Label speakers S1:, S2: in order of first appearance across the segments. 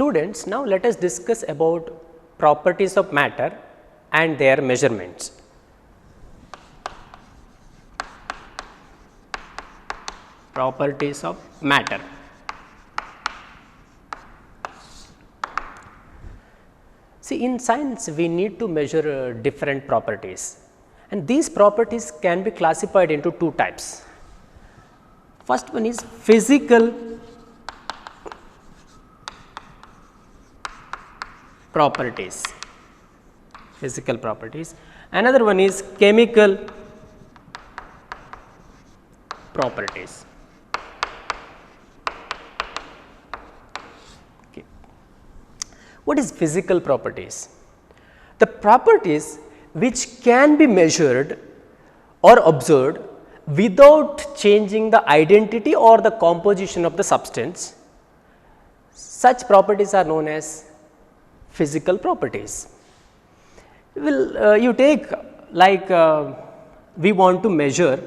S1: Students, now let us discuss about properties of matter and their measurements. Properties of matter. See, in science we need to measure different properties, and these properties can be classified into two types. First one is physical properties, another one is chemical properties. Okay. What is physical properties? The properties which can be measured or observed without changing the identity or the composition of the substance. Such properties are known as physical properties. You take like we want to measure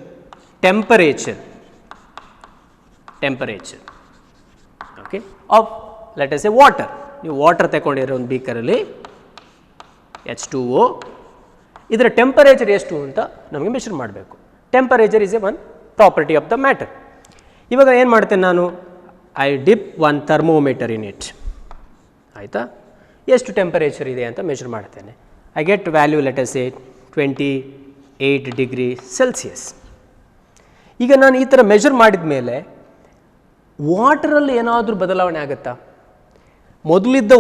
S1: temperature, okay, of let us say water. You water ತಗೊಂಡಿರೋ ಒಂದು ಬೀಕರಲ್ಲಿ H2O, ಇದರ temperature ಎಷ್ಟು ಅಂತ ನಮಗೆ measure ಮಾಡಬೇಕು. Temperature is a one property of the matter. ಇವಾಗ ಏನು ಮಾಡ್ತೇನೆ ನಾನು, I dip one thermometer in it, ಆಯಿತಾ, ಎಷ್ಟು ಟೆಂಪರೇಚರ್ ಇದೆ ಅಂತ ಮೆಷರ್ ಮಾಡ್ತೇನೆ. I get value let us say 28 degree Celsius. ಈಗ ನಾನು ಈ ಥರ ಮೆಷರ್ ಮಾಡಿದ ಮೇಲೆ ವಾಟರಲ್ಲಿ ಏನಾದರೂ ಬದಲಾವಣೆ ಆಗುತ್ತಾ? ಮೊದಲಿದ್ದ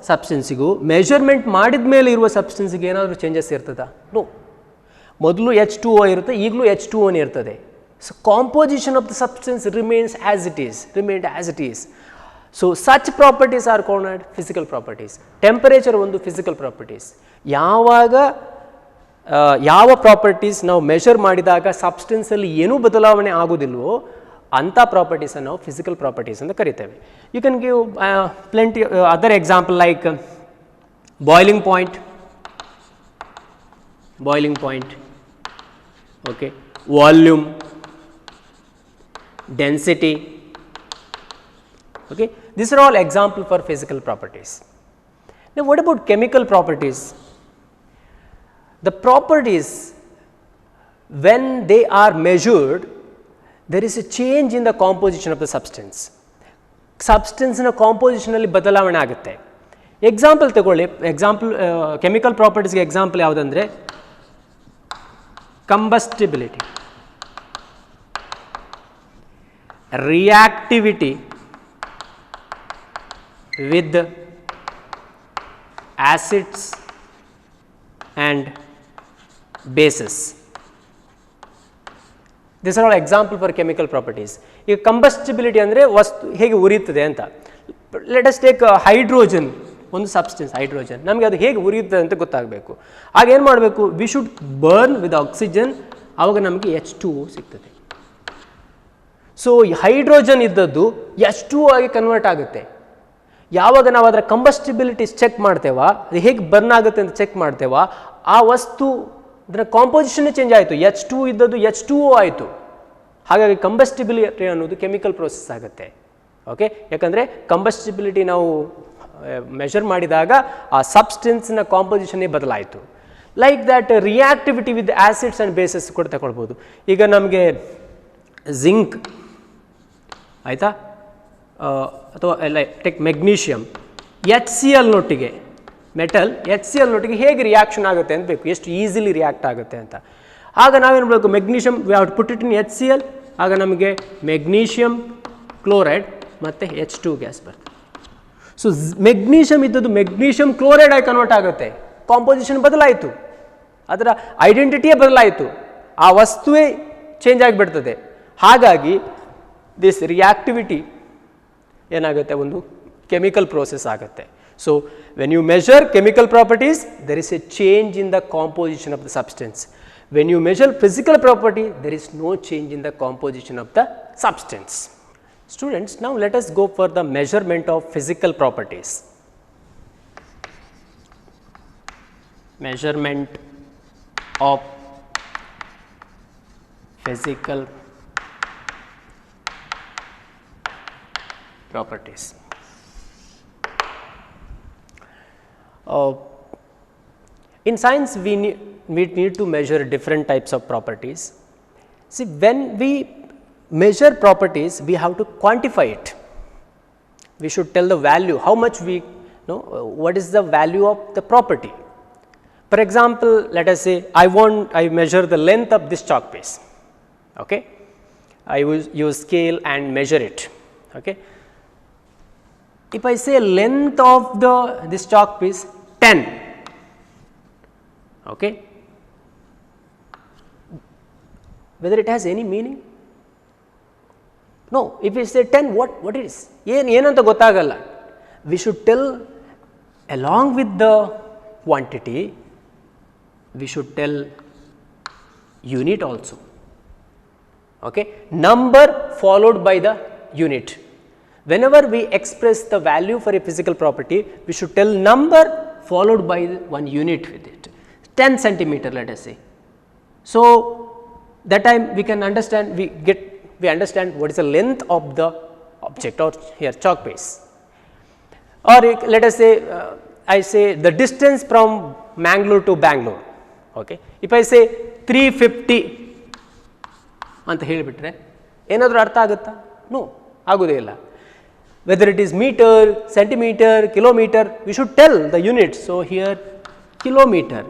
S1: ಸಬ್ಸ್ಟೆನ್ಸಿಗೂ ಮೆಷರ್ಮೆಂಟ್ ಮಾಡಿದ ಮೇಲೆ ಇರುವ ಸಬ್ಸ್ಟೆನ್ಸಿಗೆ ಏನಾದರೂ ಚೇಂಜಸ್ ಇರ್ತದಾ? ನೋ. ಮೊದಲು H2O ಇರುತ್ತೆ, ಈಗಲೂ H2O ಇರ್ತದೆ. So composition of the substance remains as it is. So such properties are called physical properties. Temperature ಒಂದು ಫಿಸಿಕಲ್ ಪ್ರಾಪರ್ಟೀಸ್. ಯಾವ ಪ್ರಾಪರ್ಟೀಸ್ ನಾವು ಮೆಷರ್ ಮಾಡಿದಾಗ ಸಬ್ಸ್ಟೆನ್ಸಲ್ಲಿ ಏನೂ ಬದಲಾವಣೆ ಆಗೋದಿಲ್ವೋ ಅಂಥ ಪ್ರಾಪರ್ಟೀಸನ್ನು ನಾವು ಫಿಸಿಕಲ್ ಪ್ರಾಪರ್ಟೀಸ್ ಅಂತ ಕರಿತೇವೆ. You can give plenty other example like boiling point, okay, volume, density, okay, these are all example for physical properties. Now what about chemical properties? The properties, when they are measured, there is a change in the composition of the substance. Substance na composition alli ಬದಲಾವಣೆ ಆಗುತ್ತೆ. Example ತಗೊಳ್ಳಿ, chemical ಪ್ರಾಪರ್ಟೀಸ್ಗೆ example ಯಾವುದಂದರೆ combustibility, reactivity with acids and bases. These are all example for chemical properties. ಈಗ ಕಂಬಸ್ಟಿಬಿಲಿಟಿ ಅಂದರೆ ವಸ್ತು ಹೇಗೆ ಉರಿಯುತ್ತದೆ ಅಂತ. ಲೆಟ್ ಅಸ್ ಟೇಕ್ ಹೈಡ್ರೋಜನ್, ಒಂದು ಸಬ್ಸ್ಟೆನ್ಸ್ ಹೈಡ್ರೋಜನ್, ನಮಗೆ ಅದು ಹೇಗೆ ಉರಿಯುತ್ತದೆ ಅಂತ ಗೊತ್ತಾಗಬೇಕು. ಆಗ ಏನು ಮಾಡಬೇಕು, we should burn with oxygen, ಆವಾಗ ನಮಗೆ H2O ಸಿಗ್ತದೆ. ಸೊ ಹೈಡ್ರೋಜನ್ ಇದ್ದದ್ದು H2O ಆಗಿ ಕನ್ವರ್ಟ್ ಆಗುತ್ತೆ. ಯಾವಾಗ ನಾವು ಅದರ ಕಂಬಸ್ಟಿಬಿಲಿಟೀಸ್ ಚೆಕ್ ಮಾಡ್ತೇವಾ, ಅದು ಹೇಗೆ ಬರ್ನ್ ಆಗುತ್ತೆ ಅಂತ ಚೆಕ್ ಮಾಡ್ತೇವಾ, ಆ ವಸ್ತು ಅದರ ಕಾಂಪೋಸಿಷನ್ನೇ ಚೇಂಜ್ ಆಯಿತು. H2 ಇದ್ದದ್ದು H2O ಆಯಿತು. ಹಾಗಾಗಿ ಕಂಬಸ್ಟಿಬಿಲಿಟಿ ಅನ್ನೋದು ಕೆಮಿಕಲ್ ಪ್ರೋಸೆಸ್ ಆಗುತ್ತೆ. ಓಕೆ, ಯಾಕಂದರೆ ಕಂಬಸ್ಟಿಬಿಲಿಟಿ ನಾವು ಮೆಷರ್ ಮಾಡಿದಾಗ ಆ ಸಬ್ಸ್ಟೆನ್ಸ್ನ ಕಾಂಪೋಸಿಷನ್ನೇ ಬದಲಾಯಿತು. Like that reactivity with acids and bases ಕೂಡ ತಗೊಳ್ಬೋದು. ಈಗ ನಮಗೆ ಜಿಂಕ್ ಆಯಿತಾ, ಅಥವಾ ಟೆಕ್ ಮೆಗ್ನೀಷಿಯಮ್, HCl ನೊಟ್ಟಿಗೆ ಮೆಟಲ್ HCl ನೊಟ್ಟಿಗೆ ಹೇಗೆ ರಿಯಾಕ್ಷನ್ ಆಗುತ್ತೆ ಅಂತ ಬೇಕು, ಎಷ್ಟು ಈಸಿಲಿ ರಿಯಾಕ್ಟ್ ಆಗುತ್ತೆ ಅಂತ. ಆಗ ನಾವೇನು ಮಾಡಬೇಕು, magnesium we have to put it in HCl, ಆಗ ನಮಗೆ ಮೆಗ್ನೀಷಿಯಮ್ ಕ್ಲೋರೈಡ್ ಮತ್ತು H2 ಗ್ಯಾಸ್ ಬರ್ತದೆ. ಸೊ ಮೆಗ್ನೀಷಿಯಮ್ ಇದ್ದದ್ದು ಮೆಗ್ನೀಷಿಯಮ್ ಕ್ಲೋರೈಡ್ ಆಗಿ ಕನ್ವರ್ಟ್ ಆಗುತ್ತೆ. ಕಾಂಪೋಸಿಷನ್ ಬದಲಾಯಿತು, ಅದರ ಐಡೆಂಟಿಟಿಯೇ ಬದಲಾಯಿತು, ಆ ವಸ್ತುವೇ ಚೇಂಜ್ ಆಗಿಬಿಡ್ತದೆ. ಹಾಗಾಗಿ ದಿಸ್ ರಿಯಾಕ್ಟಿವಿಟಿ ಏನಾಗುತ್ತೆ, ಒಂದು ಕೆಮಿಕಲ್ ಪ್ರೋಸೆಸ್ ಆಗುತ್ತೆ. So when you measure chemical properties, there is a change in the composition of the substance. When you measure physical property, there is no change in the composition of the substance. Students, now let us go for the measurement of physical properties. Measurement of physical properties. In science, we need to measure different types of properties. See, when we measure properties, we have to quantify it. We should tell the value, how much we know, what is the value of the property. For example, let us say I measure the length of this chalk piece. Okay, I use scale and measure it. Okay, if I say length of this chalk piece 10, okay, whether it has any meaning? No. If we say 10, what it is? ಏನಂತ ಗೊತ್ತಾಗಲ್ಲ. We should tell, along with the quantity, we should tell unit also. Okay, number followed by the unit. Whenever we express the value for a physical property, we should tell number followed by one unit with it. 10 centimeter, let us say. So that time we can understand, we understand what is the length of the object, or here chalk piece. Or let us say, I say the distance from Mangalore to Bangalore. Okay, if I say 350 ಅಂತ ಹೇಳಿಬಿಟ್ರೆ ಏನಾದರೂ ಅರ್ಥ ಆಗುತ್ತಾ? No, ಆಗೋದೇ ಇಲ್ಲ. Whether it is meter, centimeter, kilometer, we should tell the units. So here kilometer,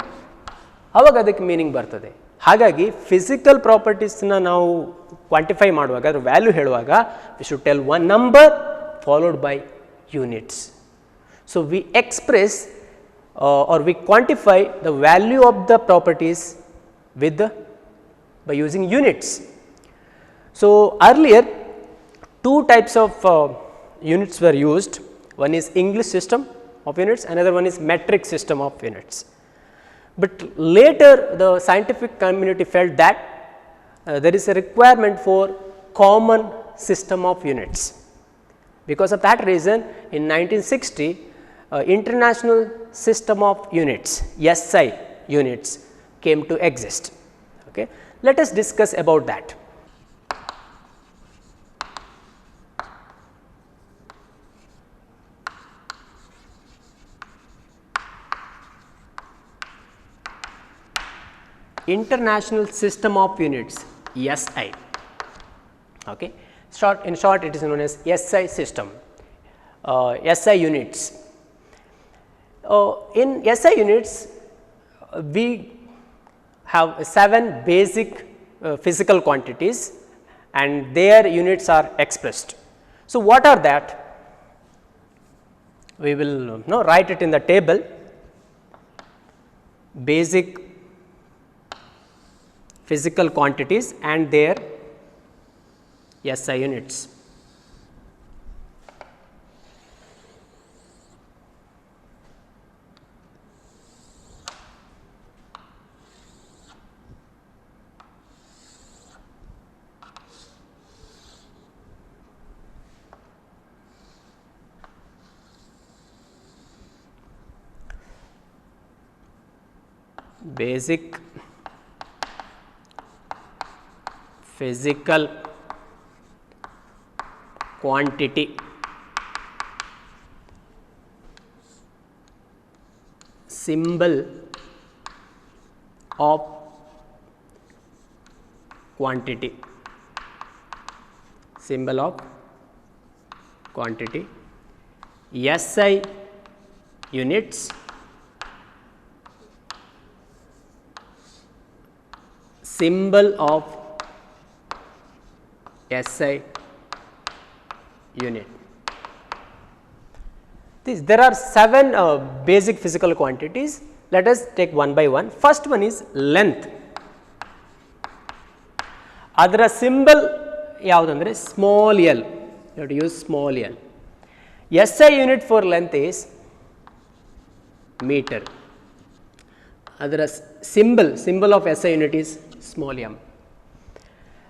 S1: ಆವಾಗ ಅದಕ್ಕೆ meaning ಬರ್ತದೆ. ಹಾಗಾಗಿ ಫಿಸಿಕಲ್ ಪ್ರಾಪರ್ಟೀಸ್ನ ನಾವು ಕ್ವಾಂಟಿಫೈ ಮಾಡುವಾಗ, ಅದರ ವ್ಯಾಲ್ಯೂ ಹೇಳುವಾಗ, we should tell one number followed by units. So we express or we quantify the value of the properties by using units. So earlier, two types of units were used. One is English system of units, another one is metric system of units. But later the scientific community felt that there is a requirement for common system of units. Because of that reason, in 1960, International System of Units, SI units, came to exist. Okay. Let us discuss about that. International System of Units, SI. Okay. In short, it is known as SI system, SI units. In SI units, we have 7 basic physical quantities, and their units are expressed. So what are that? We will write it in the table. Basic physical quantities and their SI units. Basic physical quantity, symbol of quantity, symbol of quantity, SI units, symbol of SI unit. There are 7 basic physical quantities. Let us take one by one. First one is length. ಅದರ symbol ಯಾವುದಂದ್ರೆ small l. You have to use small l. SI unit for length is meter. ಅದರ symbol of SI unit is small m.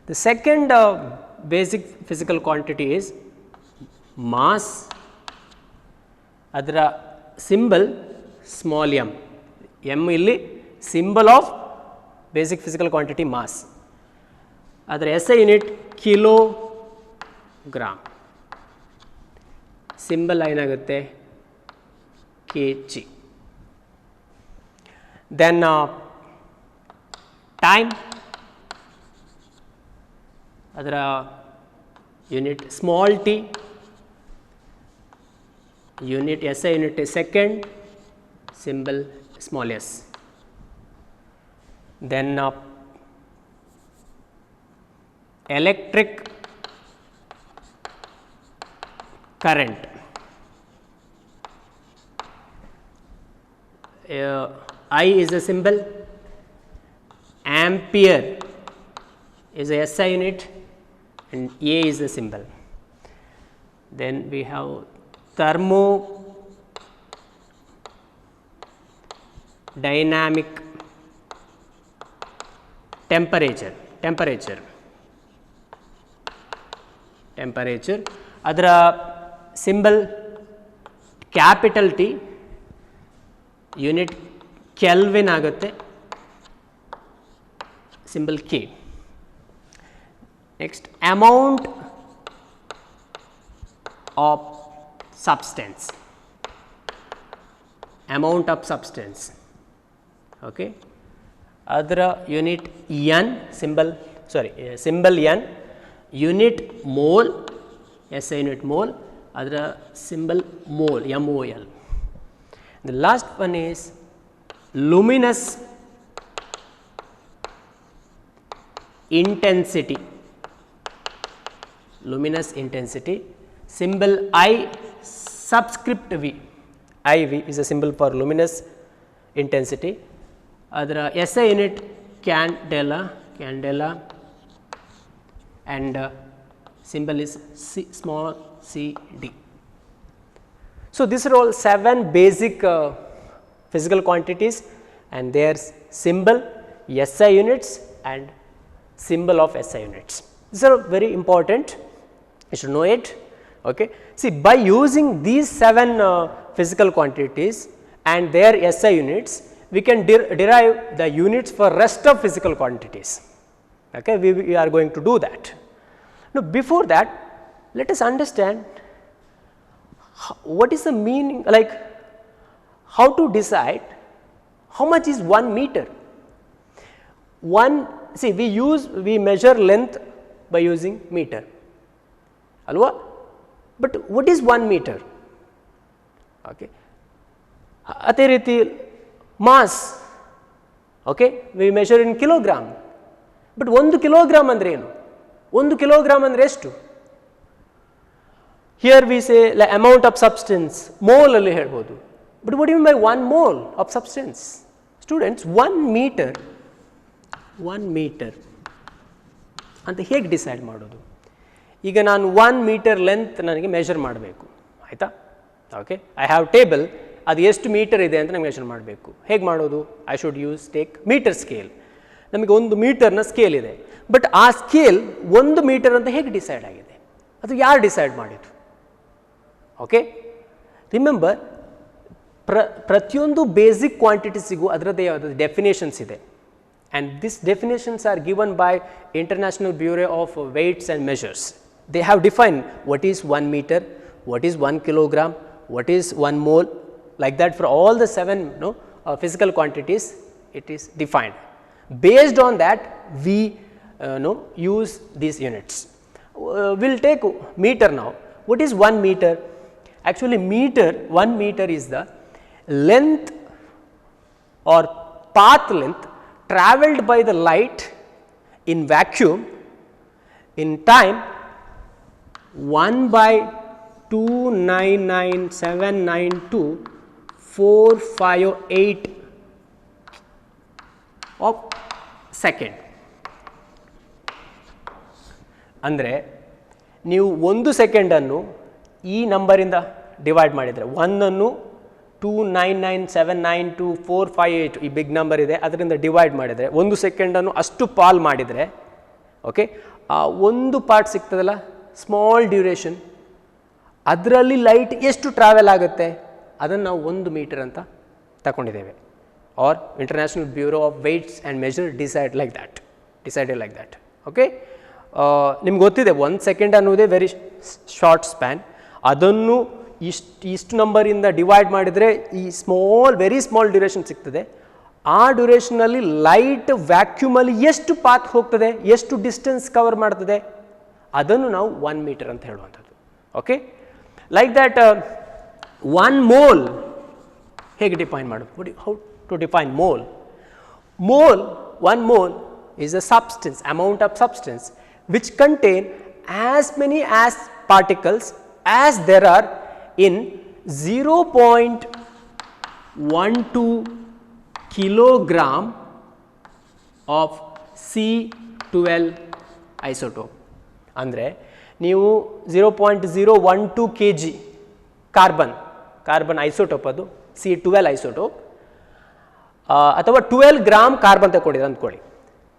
S1: The second basic physical quantity is mass. ಅದರ symbol small m. m ಇಲ್ಲಿ symbol of basic physical quantity mass. ಅದರ SI unit kilogram. symbol ಏನಾಗುತ್ತೆ kg. then time, ಅದರ unit small t, unit SI unit is second, symbol small s. Then electric current, I is a symbol, ampere is a SI unit, and A is the symbol. Then we have thermodynamic temperature, ಅದರ symbol capital T, unit Kelvin ಆಗುತ್ತೆ, symbol K. Next, amount of substance, okay. ಅದರ unit N, symbol N, unit mole, SI unit mole, ಅದರ symbol mole, MOL. The last one is luminous intensity, symbol I subscript V, IV is a symbol for luminous intensity. ಅದರ SI unit candela, and symbol is small c d. So these are all 7 basic physical quantities and their symbol, SI units and symbol of SI units. These are very important, you should know it. Okay. See, by using these 7 physical quantities and their SI units, we can derive the units for rest of physical quantities. Okay. We are going to do that. Now, before that, let us understand what is the meaning, like how to decide how much is 1 meter. See, we measure length by using meter, alwa? But what is 1 meter? Okay. ಅದೇ ರೀತಿ mass, okay, we measure in kilogram. But 1 kilogram ಅಂದ್ರೆ ಏನು? 1 kilogram ಅಂದ್ರೆ ಎಷ್ಟು? Here we say like amount of substance, mole ಅಲ್ಲಿ ಹೇಳ್ಬೋದು. But what do you mean by 1 mole of substance? Students, 1 meter ಅಂತ ಹೇಗೆ ಡಿಸೈಡ್ ಮಾಡೋದು? ಈಗ ನಾನು 1 ಮೀಟರ್ ಲೆಂತ್ ನನಗೆ ಮೆಷರ್ ಮಾಡಬೇಕು, ಆಯಿತಾ? ಓಕೆ, ಐ ಹ್ಯಾವ್ ಟೇಬಲ್, ಅದು ಎಷ್ಟು ಮೀಟರ್ ಇದೆ ಅಂತ ನನಗೆ ಮೆಷರ್ ಮಾಡಬೇಕು. ಹೇಗೆ ಮಾಡೋದು? I should take metre scale. ನಮಗೆ 1 ಮೀಟರ್ನ ಸ್ಕೇಲ್ ಇದೆ, ಬಟ್ ಆ ಸ್ಕೇಲ್ 1 ಮೀಟರ್ ಅಂತ ಹೇಗೆ ಡಿಸೈಡ್ ಆಗಿದೆ? ಅದು ಯಾರು ಡಿಸೈಡ್ ಮಾಡಿದ್ದು? ಓಕೆ, ರಿಮೆಂಬರ್, ಪ್ರತಿಯೊಂದು ಬೇಸಿಕ್ ಕ್ವಾಂಟಿಟೀಸಿಗೂ ಅದರದ್ದೇ ಯಾವುದಾದ್ರು ಡೆಫಿನೇಷನ್ಸ್ ಇದೆ. And these definitions are given by International Bureau of Weights and Measures. They have defined what is 1 meter, what is 1 kilogram, what is 1 mole, like that for all the 7 physical quantities it is defined. Based on that we use these units. We will take meter now. What is 1 meter? Actually 1 meter is the length or path length travelled by the light in vacuum in time 1/299,792,458 of second. ಅಂದರೆ ನೀವು 1 ಸೆಕೆಂಡನ್ನು ಈ ನಂಬರಿಂದ divide ಮಾಡಿದರೆ, 1ಅನ್ನು 299,792,458 ಈ big number ಇದೆ ಅದರಿಂದ divide ಮಾಡಿದರೆ 1 ಸೆಕೆಂಡನ್ನು ಅಷ್ಟು ಪಾಲ್ ಮಾಡಿದರೆ, ಓಕೆ, ಆ ಒಂದು ಪಾರ್ಟ್ ಸಿಗ್ತದಲ್ಲ, ಸ್ಮಾಲ್ ಡ್ಯೂರೇಷನ್, ಅದರಲ್ಲಿ ಲೈಟ್ ಎಷ್ಟು ಟ್ರಾವೆಲ್ ಆಗುತ್ತೆ ಅದನ್ನು ನಾವು 1 ಮೀಟರ್ ಅಂತ ತಗೊಂಡಿದ್ದೇವೆ. Or international bureau of weights and measure decided like that. Okay, ನಿಮ್ಗೆ ಗೊತ್ತಿದೆ 1 ಸೆಕೆಂಡ್ ಅನ್ನೋದೇ ವೆರಿ ಶಾರ್ಟ್ ಸ್ಪ್ಯಾನ್. ಅದನ್ನು ಇಷ್ಟು ನಂಬರಿಂದ ಡಿವೈಡ್ ಮಾಡಿದರೆ ಈ ವೆರಿ ಸ್ಮಾಲ್ ಡ್ಯೂರೇಷನ್ ಸಿಗ್ತದೆ. ಆ ಡ್ಯೂರೇಷನಲ್ಲಿ ಲೈಟ್ ವ್ಯಾಕ್ಯೂಮಲ್ಲಿ ಎಷ್ಟು ಪಾತ್ ಹೋಗ್ತದೆ, ಎಷ್ಟು ಡಿಸ್ಟೆನ್ಸ್ ಕವರ್ ಮಾಡ್ತದೆ, ಅದನ್ನು ನಾವು 1 ಮೀಟರ್ ಅಂತ ಹೇಳುವಂಥದ್ದು. ಓಕೆ, ಲೈಕ್ ದ್ಯಾಟ್ 1 ಮೋಲ್ ಹೇಗೆ ಡಿಫೈನ್ ಮಾಡೋದು, how to define mole. Mole, 1 mole is a substance, amount of substance which contain as many as particles as there are in 0.12 kilogram of C12 isotope. ಅಂದರೆ ನೀವು 0.012 kg carbon isotope, ಅದು C12 isotope, ಅಥವಾ 12 gram carbon ತಗೊಂಡಿದೆ ಅಂದ್ಕೊಳ್ಳಿ,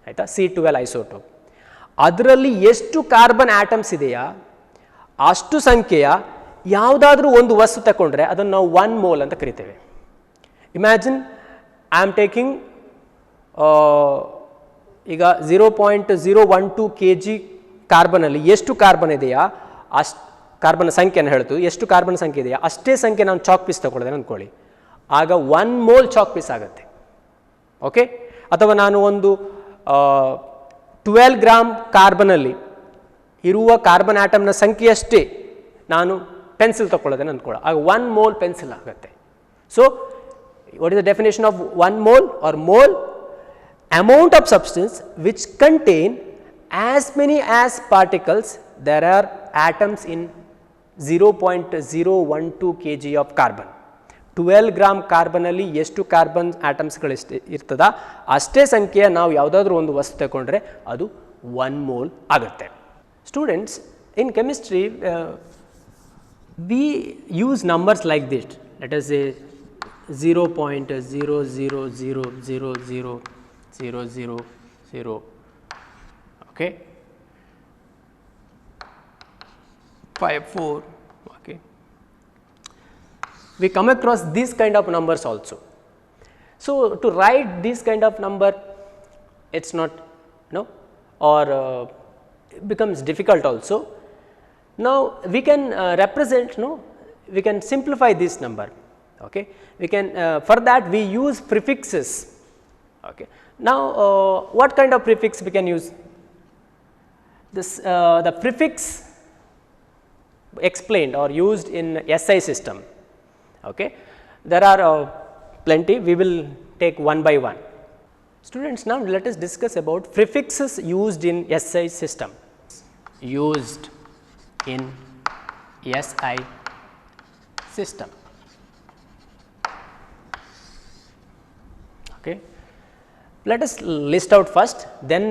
S1: ಆಯಿತಾ, C12 isotope. ಅದರಲ್ಲಿ ಎಷ್ಟು carbon atoms ಇದೆಯಾ ಅಷ್ಟು ಸಂಖ್ಯೆಯ ಯಾವುದಾದ್ರೂ ಒಂದು ವಸ್ತು ತಗೊಂಡ್ರೆ ಅದನ್ನು ನಾವು 1 ಮೋಲ್ ಅಂತ ಕರಿತೇವೆ. ಇಮ್ಯಾಜಿನ್ ಐ ಆಮ್ ಟೇಕಿಂಗ್ ಈಗ 0.012 kg ಕಾರ್ಬನಲ್ಲಿ ಎಷ್ಟು ಕಾರ್ಬನ್ ಇದೆಯಾ ಅಷ್ಟು ಕಾರ್ಬನ್ ಸಂಖ್ಯೆಯನ್ನು ಹೇಳ್ತು, ಎಷ್ಟು ಕಾರ್ಬನ್ ಸಂಖ್ಯೆ ಇದೆಯಾ ಅಷ್ಟೇ ಸಂಖ್ಯೆ ನಾನು ಚಾಕ್ ಪೀಸ್ ತಗೊಳ್ತೇನೆ ಅಂದ್ಕೊಳ್ಳಿ, ಆಗ 1 ಮೋಲ್ ಚಾಕ್ ಪೀಸ್ ಆಗುತ್ತೆ. ಓಕೆ, ಅಥವಾ ನಾನು ಒಂದು 12 ಗ್ರಾಮ್ ಕಾರ್ಬನಲ್ಲಿ ಇರುವ ಕಾರ್ಬನ್ ಆಟಮ್ನ ಸಂಖ್ಯೆಯಷ್ಟೇ ನಾನು ಪೆನ್ಸಿಲ್ ತಗೊಳ್ಳೋದೇನೆ ಅಂದ್ಕೊಳ್ಳೋ, ಆಗ 1 ಮೋಲ್ ಪೆನ್ಸಿಲ್ ಆಗುತ್ತೆ. So what is the definition of 1 mole or mole? Amount of substance which contain as many as particles there are atoms in 0.012 kg of carbon. 12 gram ಕಾರ್ಬನಲ್ಲಿ ಎಷ್ಟು carbon ಆಟಮ್ಸ್ಗಳು ಇರ್ತದ ಅಷ್ಟೇ ಸಂಖ್ಯೆಯ ನಾವು ಯಾವುದಾದ್ರೂ ಒಂದು ವಸ್ತು ತಗೊಂಡ್ರೆ ಅದು 1 ಮೋಲ್ ಆಗುತ್ತೆ. Students, in chemistry we use numbers like this. Let us say 0.000000000. Okay, 54. Okay, we come across these kind of numbers also. So to write this kind of number, it's not, or it becomes difficult also. Now we can represent, we can simplify this number. Okay, we can for that we use prefixes. Okay, now what kind of prefix we can use? This the prefix explained or used in SI system. Okay, there are plenty. We will take one by one. Students, now let us discuss about prefixes used in SI system. Used in SI system. Okay, let us list out first, then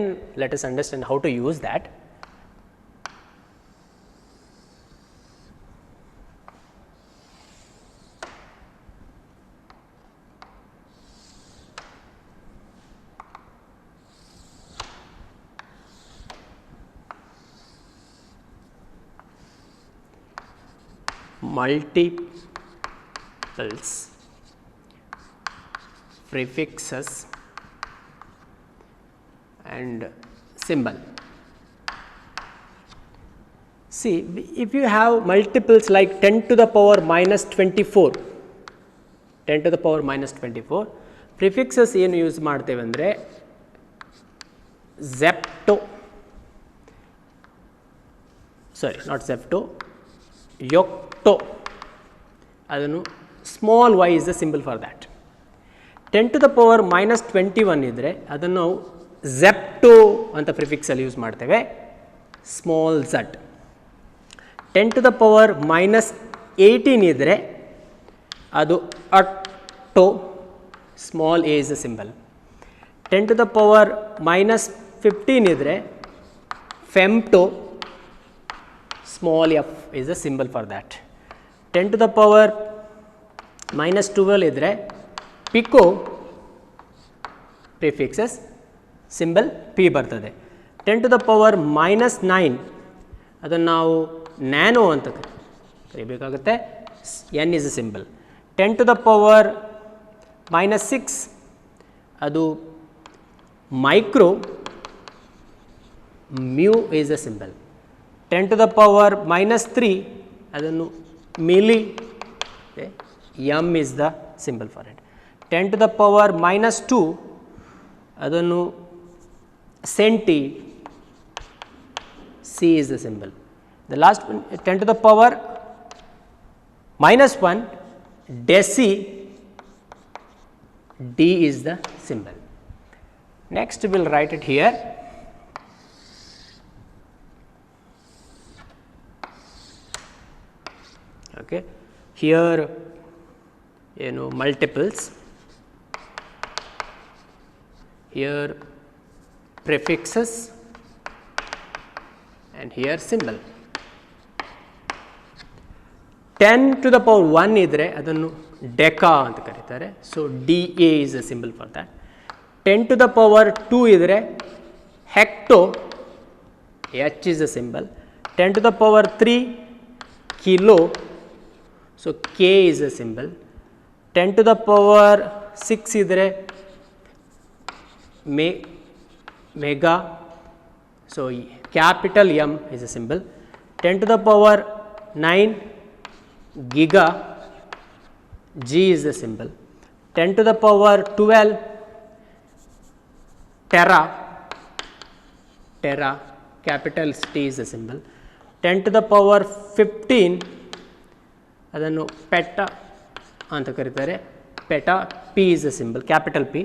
S1: let us understand how to use that. Multiples, prefixes and symbol. See, if you have multiples like 10 to the power minus 24, 10 to the power minus 24, prefixes ಏನು use ಮಾಡ್ತೇವೆ ಅಂದರೆ yocto, ಅದನ್ನು small y is the symbol for that. 10 to the power minus 21 ಇದ್ದರೆ ಅದನ್ನು ನಾವು zepto ಅಂತ ಪ್ರಿಫಿಕ್ಸಲ್ಲಿ use ಮಾಡ್ತೇವೆ, small z. 10 to the power minus 18 ಇದ್ದರೆ ಅದು atto, small a is the symbol. 10 to the power minus 15 ಇದ್ದರೆ femto, small f is the symbol for that. 10 to the power minus 12 ಇದ್ದರೆ pico, prefixes symbol p ಬರ್ತದೆ. 10 to the power minus 9 ಅದನ್ನು ನಾವು nano ಅಂತ ಕರಿಬೇಕಾಗುತ್ತೆ, n is a symbol. 10 to the power minus 6 ಅದು micro, mu is a symbol. 10 to the power minus 3 ಅದನ್ನು milli, m is the symbol for it. 10 to the power minus 2 ಅದನ್ನು centi, C is the symbol. The last one 10 to the power minus 1 deci, D is the symbol. Next we will write it here. Okay. Here multiples, here prefixes, and here symbol. 10 to the power 1 idre adannu deca anta karitare, so DA is a symbol for that. 10 to the power 2 idre hecto, H is a symbol. 10 to the power 3 kilo, so K is a symbol. 10 to the power 6 idre mega, so capital M is a symbol. 10 to the power 9 giga, G is the symbol. 10 to the power 12 tera, capital T is the symbol. 10 to the power 15 ಅದನ್ನು ಪೆಟ್ಟ ಅಂತ ಕರೀತಾರೆ, peta, P is the symbol, capital P.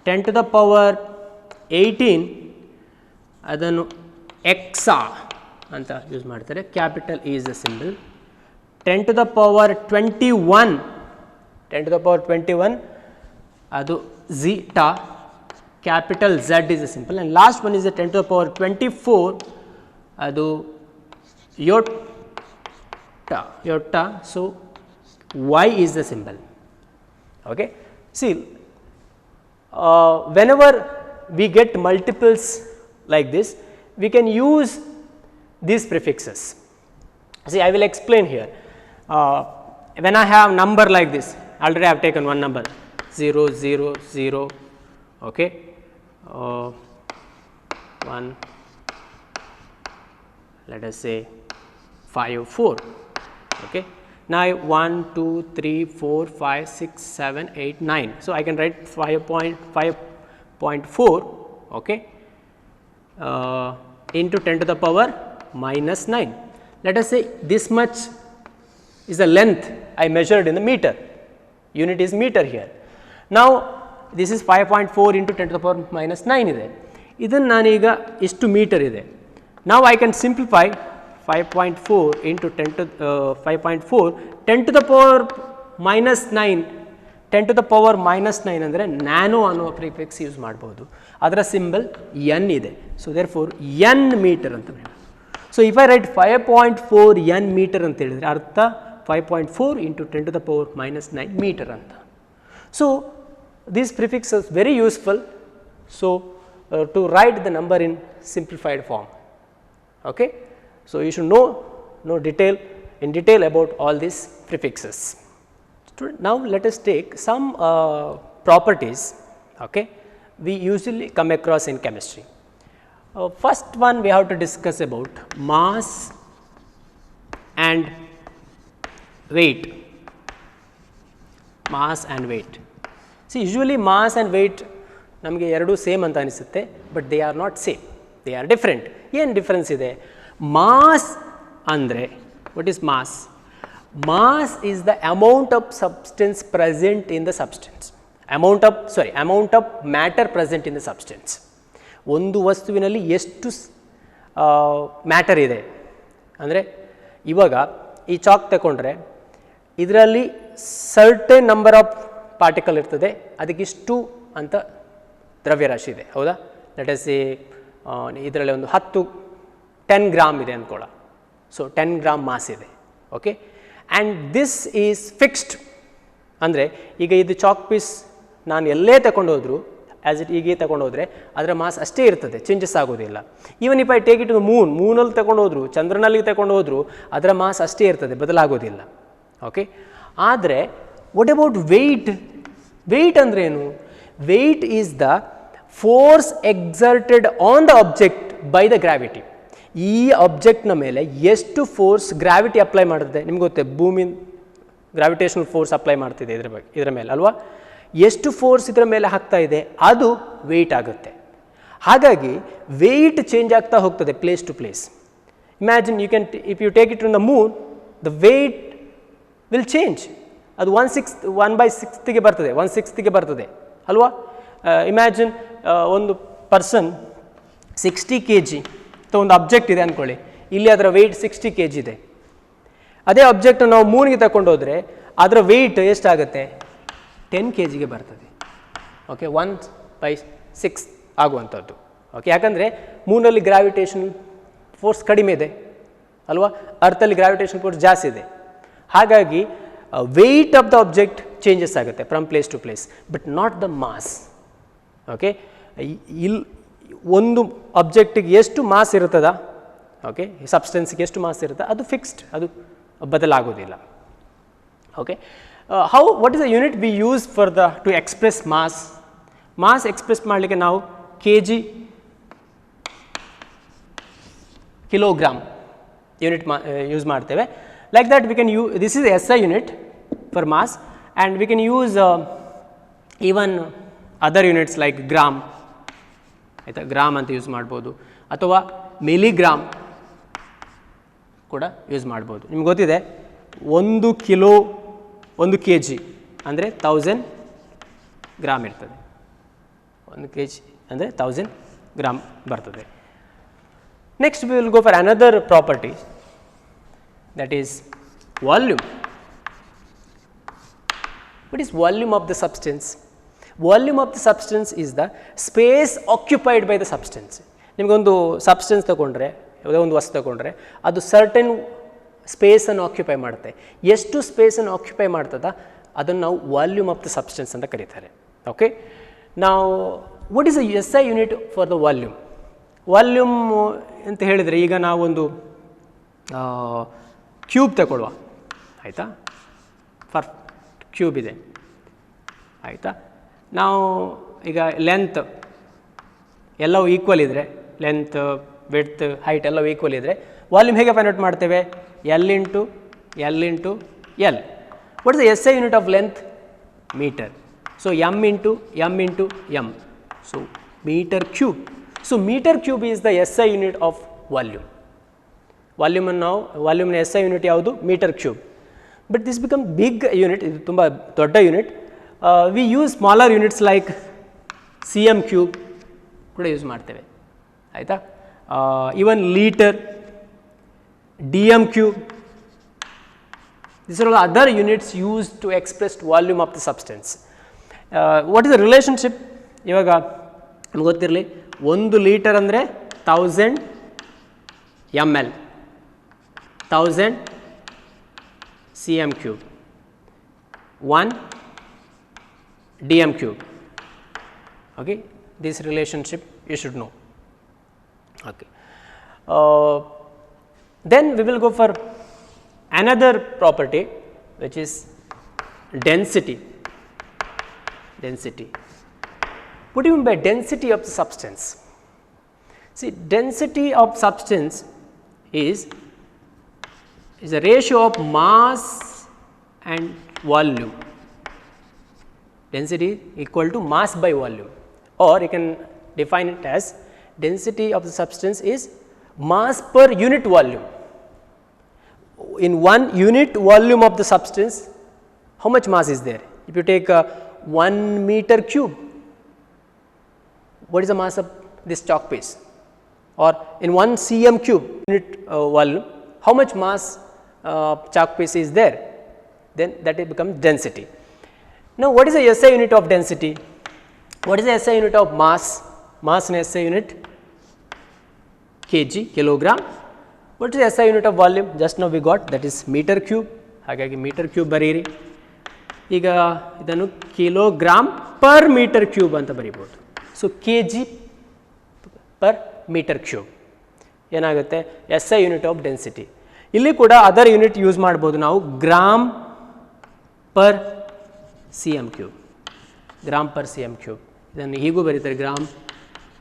S1: 10 to the power 18 ಅದನ್ನು ಎಕ್ಸಾ ಅಂತ use ಮಾಡ್ತಾರೆ, capital E is the symbol. 10 to the power 21, 10 to the power 21 ಅದು zeta, capital Z is the symbol. And last one is the 10 to the power 24 ಅದು yotta, so Y is the symbol. Okay. See, whenever we get multiples like this, we can use these prefixes. See, I will explain here. When I have number like this, already I have taken one number 0 0 0, okay, 1, let us say 5 4, okay. Now 1 2 3 4 5 6 7 8 9, so I can write 5.4, okay, into 10 to the power minus 9. Let us say this much is the length I measured in the meter, unit is meter here. Now this is 5.4 into 10 to the power minus 9 ಇದೆ, ಇದನ್ನು ನಾನೀಗ ಇಷ್ಟು metre ಇದೆ. Now I can simplify 5.4 into 10 to 5.4, 10 to the power minus 9, 10 to the power minus 9 ಅಂದರೆ nano ಅನ್ನೋ prefix use ಮಾಡ್ಬೋದು, ಅದರ symbol n ಇದೆ. So therefore n meter ಅಂತ ಹೇಳಿ. So if I write 5.4 n meter ಅಂತ ಹೇಳಿದರೆ ಅರ್ಥ 5.4 into 10 to the power minus 9 meter ಅಂತ. So this prefix is very useful, so to write the number in simplified form. Okay. So you should know in detail about all these prefixes. Now let us take some properties, okay, we usually come across in chemistry. First one we have to discuss about mass and weight. Mass and weight. See, usually mass and weight ನಮಗೆ ಎರಡು same ಅಂತ ಅನಿಸುತ್ತೆ, but they are not same, they are different. ಏನು difference ಇದೆ? Mass ಅಂದರೆ, what is mass? Mass is the amount of substance present in the substance, amount of matter present in the substance. ಒಂದು ವಸ್ತುವಿನಲ್ಲಿ ಎಷ್ಟು matter ಇದೆ ಅಂದರೆ, ಇವಾಗ ಈ ಚಾಕ್ ತಗೊಂಡ್ರೆ ಇದರಲ್ಲಿ ಸರ್ಟೆನ್ ನಂಬರ್ ಆಫ್ ಪಾರ್ಟಿಕಲ್ ಇರ್ತದೆ, ಅದಕ್ಕಿಷ್ಟು ಅಂತ ದ್ರವ್ಯರಾಶಿ ಇದೆ, ಹೌದಾ? ಲೆಟ್ ಅಸ್ ಸೇ ಇದರಲ್ಲಿ ಒಂದು 10 ಗ್ರಾಮ್ ಇದೆ ಅಂದ್ಕೊಳ್ಳ, ಸೊ 10 ಗ್ರಾಮ್ ಮಾಸ್ ಇದೆ, okay. And this is fixed ಅಂದರೆ, ಈಗ ಇದು ಚಾಕ್ ಪೀಸ್ ನಾನು ಎಲ್ಲೇ ತಗೊಂಡೋದ್ರು, ಆ್ಯಸ್ ಇಟ್ ಹೀಗೆ ತಗೊಂಡೋದ್ರೆ ಅದರ ಮಾಸ್ ಅಷ್ಟೇ ಇರ್ತದೆ, ಚೇಂಜಸ್ ಆಗೋದಿಲ್ಲ. Even if I take it ಮೂನಲ್ಲಿ ತಗೊಂಡೋದ್ರು, ಚಂದ್ರನಲ್ಲಿ ತಗೊಂಡೋದ್ರು ಅದರ ಮಾಸ್ ಅಷ್ಟೇ ಇರ್ತದೆ, ಬದಲಾಗೋದಿಲ್ಲ, ಓಕೆ. ಆದರೆ ವಾಟ್ ಅಬೌಟ್ ವೆಯ್ಟ್? ವೆಯ್ಟ್ ಅಂದರೆ ಏನು? Weight is the force exerted on the object by the gravity. ಈ ಆಬ್ಜೆಕ್ಟ್ನ ಮೇಲೆ ಎಷ್ಟು ಫೋರ್ಸ್ ಗ್ರಾವಿಟಿ ಅಪ್ಲೈ ಮಾಡುತ್ತೆ ನಿಮ್ಗೆ ಗೊತ್ತೆ, ಭೂಮಿ ಗ್ರಾವಿಟೇಷನಲ್ ಫೋರ್ಸ್ ಅಪ್ಲೈ ಮಾಡ್ತಿದೆ ಇದರ ಮೇಲೆ ಅಲ್ವಾ. ಎಷ್ಟು ಫೋರ್ಸ್ ಇದರ ಮೇಲೆ ಹಾಕ್ತಾ ಇದೆ ಅದು ವೆಯ್ಟ್ ಆಗುತ್ತೆ. ಹಾಗಾಗಿ ವೆಯ್ಟ್ ಚೇಂಜ್ ಆಗ್ತಾ ಹೋಗ್ತದೆ place to place. Imagine you can if you take it from the moon, the weight will change. ಅದು 1/6 ಬರ್ತದೆ, 1/6 ಬರ್ತದೆ ಅಲ್ವಾ. ಇಮ್ಯಾಜಿನ್ ಒಂದು ಪರ್ಸನ್ 60 kg ಅಥವಾ ಒಂದು ಅಬ್ಜೆಕ್ಟ್ ಇದೆ ಅಂದ್ಕೊಳ್ಳಿ, ಇಲ್ಲಿ ಅದರ ವೆಯ್ಟ್ 60 kg ಇದೆ. ಅದೇ ಅಬ್ಜೆಕ್ಟ್ ನಾವು ಮೂನ್ಗೆ ತಗೊಂಡು ಹೋದರೆ ಅದರ ವೆಯ್ಟ್ ಎಷ್ಟಾಗುತ್ತೆ, 10 kg ಬರ್ತದೆ. ಓಕೆ, 1/6 ಆಗುವಂಥದ್ದು. ಓಕೆ, ಯಾಕಂದರೆ ಮೂನಲ್ಲಿ ಗ್ರಾವಿಟೇಷನ್ ಫೋರ್ಸ್ ಕಡಿಮೆ ಇದೆ ಅಲ್ವಾ, ಅರ್ಥಲ್ಲಿ ಗ್ರಾವಿಟೇಷನ್ ಫೋರ್ಸ್ ಜಾಸ್ತಿ ಇದೆ. ಹಾಗಾಗಿ weight of the object changes ಆಗುತ್ತೆ from place to place, but not the mass. Okay, ಇಲ್ಲಿ ಒಂದು ಆಬ್ಜೆಕ್ಟಿಗೆ ಎಷ್ಟು ಮಾಸ್ ಇರ್ತದ, ಓಕೆ, ಸಬ್ಸ್ಟೆನ್ಸ್ಗೆ ಎಷ್ಟು ಮಾಸ್ ಇರುತ್ತೆ ಅದು ಫಿಕ್ಸ್ಡ್, ಅದು ಬದಲಾಗೋದಿಲ್ಲ. Okay, what is the unit we use for to express mass? Mass express ಮಾಡಲಿಕ್ಕೆ ನಾವು kg ಕಿಲೋಗ್ರಾಮ್ ಯೂನಿಟ್ ಯೂಸ್ ಮಾಡ್ತೇವೆ. Like that we can this is SI unit for mass, and we can use even other units like gram, ಆಯಿತಾ, gram ಅಂತ use ಮಾಡ್ಬೋದು, ಅಥವಾ milligram ಕೂಡ use ಮಾಡ್ಬೋದು. ನಿಮ್ಗೆ ಗೊತ್ತಿದೆ 1 ಕಿಲೋ 1 kg ಅಂದರೆ 1000 ಗ್ರಾಮ್ ಇರ್ತದೆ. 1 kg ಅಂದರೆ 1000 ಗ್ರಾಮ್ ಬರ್ತದೆ. Next we will go for another property, that is volume. What is volume of the substance? Volume of the substance is the space occupied by the substance. ನಿಮಗೊಂದು substance ತಗೊಂಡ್ರೆ, ಯಾವುದೋ ಒಂದು ವಸ್ತು ತಗೊಂಡ್ರೆ ಅದು ಸರ್ಟನ್ ಸ್ಪೇಸನ್ನು ಆಕ್ಯುಪೈ ಮಾಡುತ್ತೆ. ಎಷ್ಟು ಸ್ಪೇಸನ್ನು ಆಕ್ಯುಪೈ ಮಾಡ್ತದ ಅದನ್ನು ನಾವು ವಾಲ್ಯೂಮ್ ಆಫ್ ದ ಸಬ್ಸ್ಟೆನ್ಸ್ ಅಂತ ಕರೀತಾರೆ. ಓಕೆ, ನಾವು what is a SI unit for the volume? Volume ಅಂತ ಹೇಳಿದರೆ, ಈಗ ನಾವೊಂದು ಕ್ಯೂಬ್ ತಗೊಳ್ಳುವ, ಆಯಿತಾ, ಫರ್ ಕ್ಯೂಬ್ ಇದೆ, ಆಯಿತಾ. ನಾವು ಈಗ ಲೆಂತ್ ಎಲ್ಲವೂ ಈಕ್ವಲ್ ಇದ್ದರೆ, ಲೆಂತ್ ವಿಡ್ತ್ ಹೈಟ್ ಎಲ್ಲವೂ ಈಕ್ವಲ್ ಇದ್ದರೆ ವಾಲ್ಯೂಮ್ ಹೇಗೆ ಫೈಂಡ್ ಔಟ್ ಮಾಡ್ತೇವೆ? L into L. What is the SI unit of length? Metre. So M into M. So metre cube. So metre cube is the SI unit of volume. ವಾಲ್ಯೂಮ್ನ SI unit ಯಾವುದು? Metre cube. But this become big unit, ಇದು ತುಂಬ ದೊಡ್ಡ unit. We use smaller units like cm cube ಕೂಡ use ಮಾಡ್ತೇವೆ, ಆಯಿತಾ. Even litre, dm cube, these are all other units used to express volume of the substance. What is the relationship? ಇವಾಗ ನಮ್ಗೆ ಗೊತ್ತಿರಲಿ, 1 litre ಅಂದರೆ 1000 ml, 1000 cm cube, 1 dm cube. Okay, this relationship you should know. Okay, then we will go for another property which is density. What do you mean by density of the substance? See, density of substance is a ratio of mass and volume. Density equal to mass by volume, or you can define it as density of the substance is mass per unit volume. In 1 unit volume of the substance, how much mass is there? If you take 1 meter cube, what is the mass of this chalk piece? Or in 1 cm cube unit volume, how much mass chalk piece is there? Then that becomes density. Now, what is the SI unit of density? What is the SI unit of mass? Mass in SI unit kg, kilogram. What is the SI unit of volume? Just now we got, that is meter cube. ಹಾಗಾಗಿ metre cube ಬರೀರಿ. ಈಗ ಇದನ್ನು kilogram per metre cube ಅಂತ ಬರೀಬೋದು. So kg per metre cube ಏನಾಗುತ್ತೆ? SI unit of density. ಇಲ್ಲಿ ಕೂಡ other unit use ಮಾಡ್ಬೋದು ನಾವು, gram per cm cube, gram per cm cube. ಇದನ್ನು ಹೀಗೂ ಬರೀತಾರೆ, ಗ್ರಾಮ್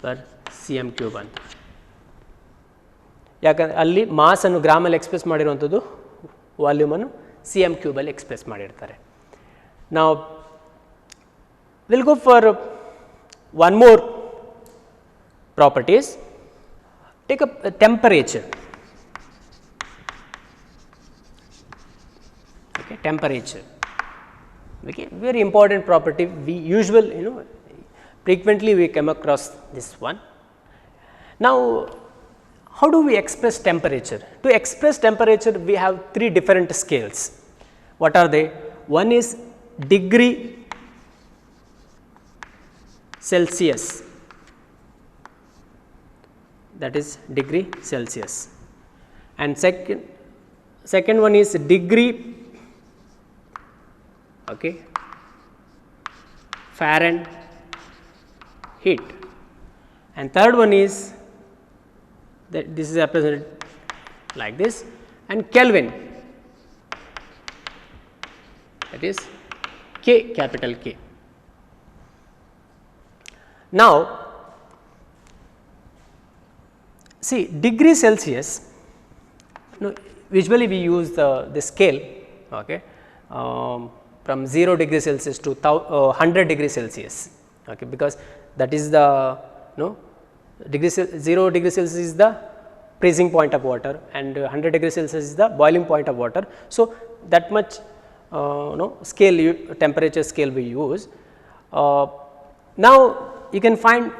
S1: ಪರ್ cm ಕ್ಯೂಬ್ ಅಂತ. ಯಾಕಂದರೆ ಅಲ್ಲಿ ಮಾಸನ್ನು ಗ್ರಾಮಲ್ಲಿ ಎಕ್ಸ್ಪ್ರೆಸ್ ಮಾಡಿರುವಂಥದ್ದು, ವಾಲ್ಯೂಮನ್ನು cm ಕ್ಯೂಬಲ್ಲಿ ಎಕ್ಸ್ಪ್ರೆಸ್ ಮಾಡಿರ್ತಾರೆ. ನಾವು We'll go for one more properties. Take up temperature. Okay, temperature. Okay, very important property. We usually, frequently we come across this one. Now, how do we express temperature? To express temperature, we have three different scales. What are they? One is degree Celsius, that is degree Celsius, and second one is degree, okay, Fahrenheit, and third one is that this is represented like this, and Kelvin, that is K, capital K. Now, see, degree Celsius, usually we use the scale, okay, from 0 degree Celsius to 100 degree Celsius, okay, because that is the 0 degree Celsius is the freezing point of water and 100 degree Celsius is the boiling point of water. So, that much scale, temperature scale we use. Now, you can find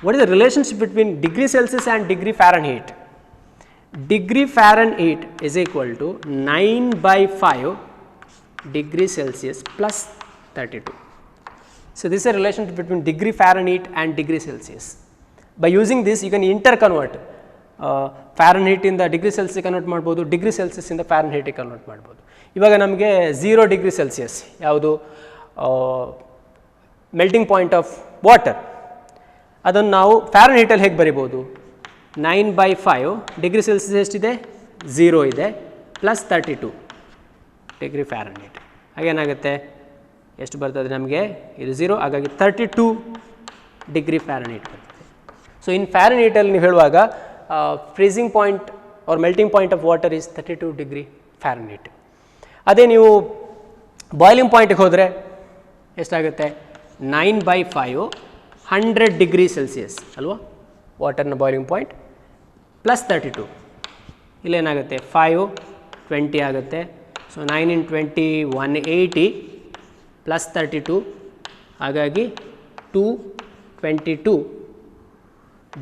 S1: what is the relationship between degree Celsius and degree Fahrenheit. Degree Fahrenheit is equal to 9/5 degree Celsius plus 32. So, this is a relationship between degree Fahrenheit and degree Celsius. By using this, you can interconvert Fahrenheit in the degree Celsius convert ಮಾಡಬಹುದು, degree Celsius in the Fahrenheit convert ಮಾಡಬಹುದು. ಇವಾಗ ನಮಗೆ 0 degree Celsius ಯಾವುದು melting point of water, ಅದನ್ನು ನಾವು Fahrenheit ಅಲ್ಲಿ ಹೇಗೆ ಬರಿಬಹುದು? 9/5 degree Celsius ಎಷ್ಟಿದೆ? 0 ಇದೆ ಪ್ಲಸ್ 32 degree Fahrenheit. ಹಾಗೇನಾಗುತ್ತೆ, ಎಷ್ಟು ಬರ್ತದೆ ನಮಗೆ? ಇದು 0, ಹಾಗಾಗಿ 32 degree Fahrenheit ಬರ್ತದೆ. ಸೊ ಇನ್ Fahrenheit ಅಲ್ಲಿ ನೀವು ಹೇಳುವಾಗ freezing point or melting point of water is 32 degree Fahrenheit. ಅದೇ ನೀವು ಬಾಯ್ಲಿಂಗ್ ಪಾಯಿಂಟ್ಗೆ ಹೋದರೆ ಎಷ್ಟಾಗುತ್ತೆ? 9/5 100 degree Celsius ಅಲ್ವಾ, ವಾಟರ್ನ ಬಾಯ್ಲಿಂಗ್ ಪಾಯಿಂಟ್ ಪ್ಲಸ್ 32, ಇಲ್ಲೇನಾಗುತ್ತೆ 5 20 ಆಗುತ್ತೆ. ಸೊ 9 × 20 180 ಪ್ಲಸ್ 32, ಹಾಗಾಗಿ 222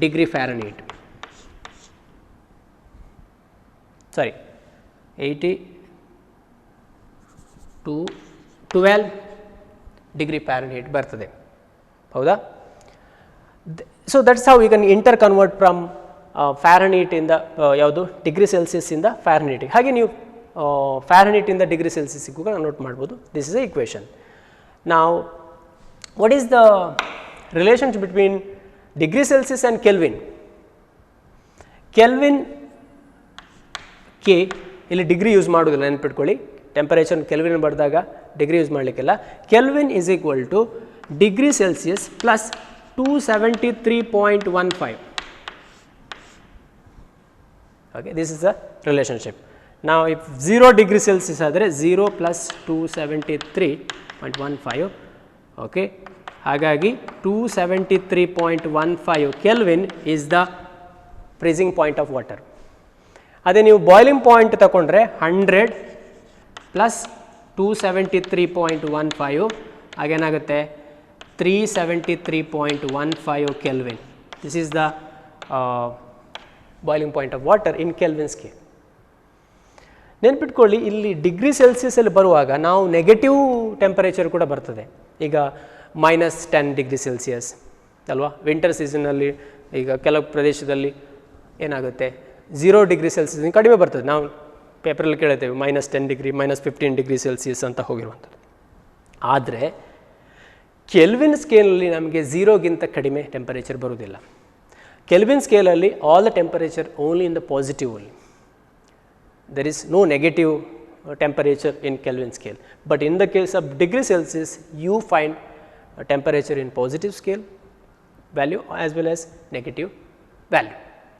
S1: degree Fahrenheit. Sorry 80 to 12 degree Fahrenheit ಬರ್ತದೆ, ಹೌದಾ? So that's how you can interconvert from Fahrenheit ಇಂದ ಯಾವುದು ಡಿಗ್ರಿ ಸೆಲ್ಸಿಯಸ್ ಇಂದ Fahrenheit. ಹಾಗೆ ನೀವು Fahrenheit ಇಂದ ಡಿಗ್ರಿ ಸೆಲ್ಸಿಯಸ್ಗೂ ಕನ್ವರ್ಟ್ ಮಾಡ್ಬೋದು. This is a equation. ನಾವು what is the relationship between degree Celsius and kelvin? Kelvin K ಇಲ್ಲಿ ಡಿಗ್ರಿ ಯೂಸ್ ಮಾಡೋದಿಲ್ಲ, ನೆನ್ಪಿಟ್ಕೊಳ್ಳಿ. ಟೆಂಪರೇಚರ್ ಕೆಲ್ವಿನ್ ಬರೆದಾಗ ಡಿಗ್ರಿ ಯೂಸ್ ಮಾಡಲಿಕ್ಕಿಲ್ಲ. Kelvin is equal to degree Celsius plus 273.15. Okay, this is the relationship. Now, if 0 degree Celsius ಆದರೆ 0 plus 273.15, okay, ಹಾಗಾಗಿ 273.15 Kelvin is the freezing point of water. ಅದೇ ನೀವು boiling point ತಗೊಂಡ್ರೆ 100 plus 273.15 ಹಾಗೇನಾಗುತ್ತೆ 373.15 Kelvin. This is the boiling point of water in kelvin scale. ನೆನ್ಪಿಟ್ಕೊಳ್ಳಿ, ಇಲ್ಲಿ degree ಸೆಲ್ಸಿಯಸಲ್ಲಿ ಬರುವಾಗ ನಾವು negative temperature ಕೂಡ ಬರ್ತದೆ. ಈಗ -10 degree Celsius ಅಲ್ವಾ, ವಿಂಟರ್ ಸೀಸನಲ್ಲಿ ಈಗ ಕೆಲವು ಪ್ರದೇಶದಲ್ಲಿ ಏನಾಗುತ್ತೆ 0 degree Celsius ಕಡಿಮೆ ಬರ್ತದೆ. ನಾವು ಪೇಪರಲ್ಲಿ ಕೇಳುತ್ತೇವೆ -10 degree, -15 degree Celsius ಅಂತ ಹೋಗಿರುವಂಥದ್ದು. ಆದರೆ ಕೆಲ್ವಿನ್ ಸ್ಕೇಲಲ್ಲಿ ನಮಗೆ 0ಗಿಂತ ಕಡಿಮೆ ಟೆಂಪರೇಚರ್ ಬರುವುದಿಲ್ಲ. Kelvin scale ಅಲ್ಲಿ all the temperature only in the positive only. There is no negative temperature in Kelvin scale. But in the case of degree Celsius, you find a temperature in positive scale value as well as negative value.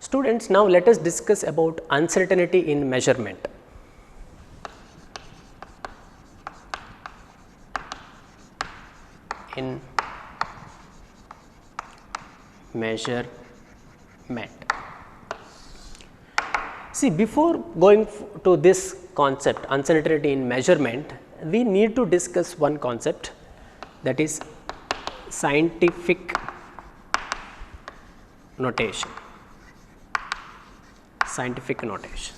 S1: Students, now let us discuss about uncertainty in measurement. In measurement. See, before going to this concept, uncertainty in measurement, we need to discuss one concept, that is scientific notation. Scientific notation.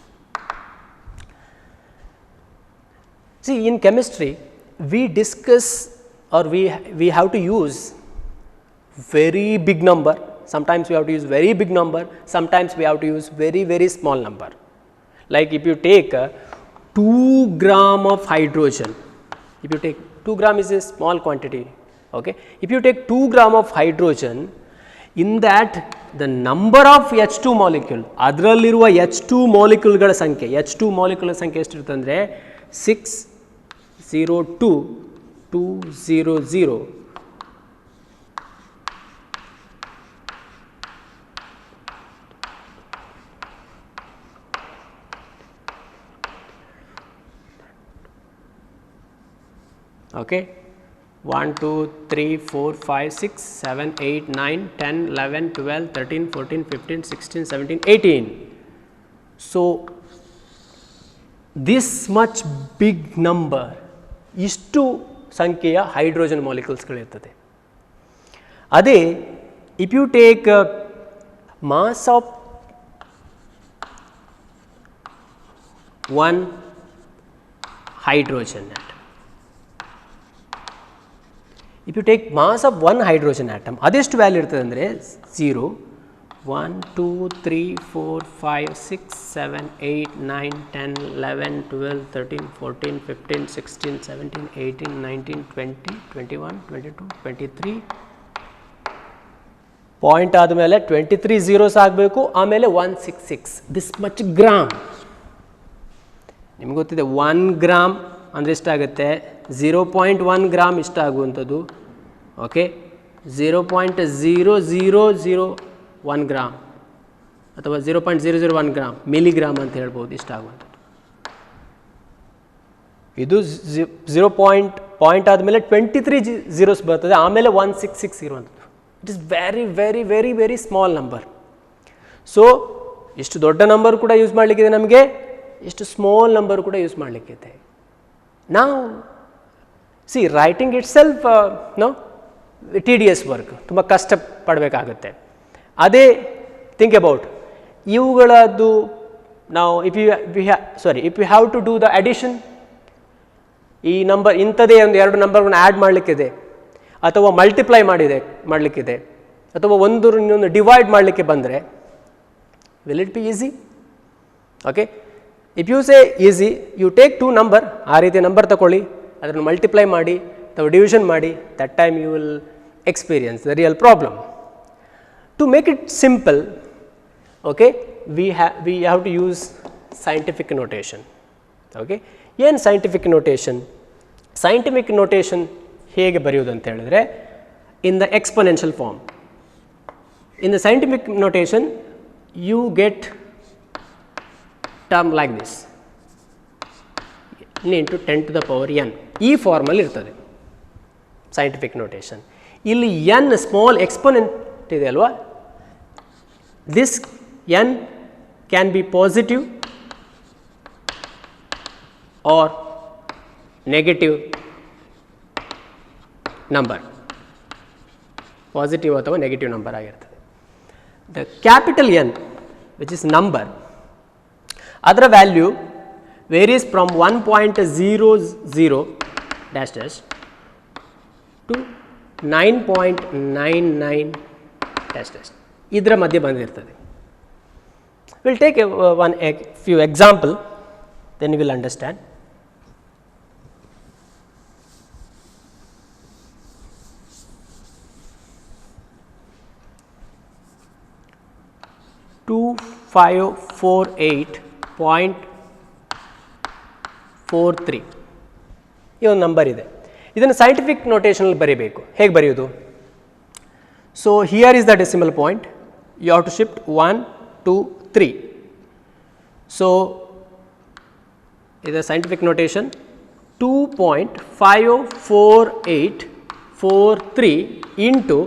S1: See, in chemistry, we discuss or we have to use very big number. Sometimes we have to use very big number, sometimes we have to use very, very small number. Like if you take 2 gram of hydrogen, if you take 2 gram is a small quantity, okay. If you take 2 gram of hydrogen, in that the number of H2 molecule, ಅದರಲ್ಲಿರುವ H2 moleculeಗಳ ಸಂಖ್ಯೆ, H2 molecule ಸಂಖ್ಯೆ ಎಷ್ಟಿರುತ್ತೆ ಅಂದರೆ 602200. Okay, 1 2 3 4 5 6 7 8 9 10 11 12 13 14 15 16 17 18. So this much big number, ಇಷ್ಟು ಸಂಖ್ಯೆಯ hydrogen ಮಾಲಿಕ್ಯೂಲ್ಸ್ಗಳಿರ್ತದೆ. ಅದೇ if you take mass of 1 hydrogen atom, if you take mass of 1 hydrogen atom, ಅದೆಷ್ಟು ವ್ಯಾಲ್ಯೂ ಇರ್ತದೆ ಅಂದರೆ 0 1 2 3 4 5 6 7 8 9 10 11 12 13 14 15 16 17 18 19 20 21 22 23 ಪಾಯಿಂಟ್ ಆದಮೇಲೆ 23 zeros ಆಗಬೇಕು, ಆಮೇಲೆ 166 ದಿಸ್ ಮಚ್ ಗ್ರಾಮ್. ನಿಮ್ಗೆ ಗೊತ್ತಿದೆ 1 ಗ್ರಾಮ್ ಅಂದರೆ ಎಷ್ಟಾಗುತ್ತೆ, 0.1 ಗ್ರಾಮ್ ಇಷ್ಟ ಆಗುವಂಥದ್ದು. ಓಕೆ, 0.0001 ಗ್ರಾಮ್ ಅಥವಾ 0.001 ಗ್ರಾಮ್ ಮಿಲಿಗ್ರಾಮ್ ಅಂತ ಹೇಳ್ಬೋದು, ಇಷ್ಟ ಆಗುವಂಥದ್ದು. ಇದು 0 ಪಾಯಿಂಟ್ ಆದಮೇಲೆ 23 zeros ಬರ್ತದೆ, ಆಮೇಲೆ 166 ಇರುವಂಥದ್ದು. It is very very very very small number. So ಎಷ್ಟು ದೊಡ್ಡ ನಂಬರ್ ಕೂಡ ಯೂಸ್ ಮಾಡಲಿಕ್ಕಿದೆ ನಮಗೆ, ಎಷ್ಟು ಸ್ಮಾಲ್ ನಂಬರ್ ಕೂಡ ಯೂಸ್ ಮಾಡಲಿಕ್ಕಿದೆ. ನಾವು see writing itself no tedious work, ತುಂಬ ಕಷ್ಟ ಪಡಬೇಕಾಗುತ್ತೆ. ಅದೇ ಥಿಂಕ್ ಅಬೌಟ್ ಇವುಗಳದ್ದು ನಾವು if you have to do the addition, ಈ ನಂಬರ್ ಇಂಥದೇ ಒಂದು 2 ನಂಬರ್ಗಳನ್ನ ಆ್ಯಡ್ ಮಾಡಲಿಕ್ಕಿದೆ, ಅಥವಾ ಮಲ್ಟಿಪ್ಲೈ ಮಾಡಲಿಕ್ಕಿದೆ, ಅಥವಾ ಇನ್ನೊಂದು ಡಿವೈಡ್ ಮಾಡಲಿಕ್ಕೆ ಬಂದರೆ will it be easy? Okay, if you say easy, you take 2 number, ಆ ರೀತಿ ನಂಬರ್ ತಗೊಳ್ಳಿ, ಅದನ್ನು ಮಲ್ಟಿಪ್ಲೈ ಮಾಡಿ ಅಥವಾ ಡಿವಿಷನ್ ಮಾಡಿ, that time you will experience the real problem. To make it simple, okay, we have to use scientific notation. Okay, ಏನು scientific notation? Scientific notation ಹೇಗೆ ಬರೆಯೋದು ಅಂತ ಹೇಳಿದ್ರೆ, in the exponential form. In the scientific notation you get term like this, n into 10 to the power n, ಈ ಫಾರ್ಮಲ್ಲಿ ಇರ್ತದೆ scientific notation. ಇಲ್ಲಿ n small exponent ಇದೆ ಅಲ್ವಾ, this n can be positive or negative number, positive ಅಥವಾ negative number ಆಗಿರ್ತದೆ. The capital N which is number, ಅದರ value varies from 1.00 dash dash to 9.99 dash dash, ಇದರ ಮಧ್ಯೆ ಬಂದಿರ್ತದೆ. Will take few example, then you will understand. Two 548.43 ಈ ಒಂದು number ಇದೆ. ಇದನ್ನು ಸೈಂಟಿಫಿಕ್ ನೋಟೇಷನಲ್ಲಿ ಬರೀಬೇಕು. ಹೇಗೆ ಬರೆಯೋದು? So here is the decimal point, you have to shift 1 2 3. So ಇದು ಸೈಂಟಿಫಿಕ್ ನೋಟೇಷನ್ 2.54843 ಇಂಟು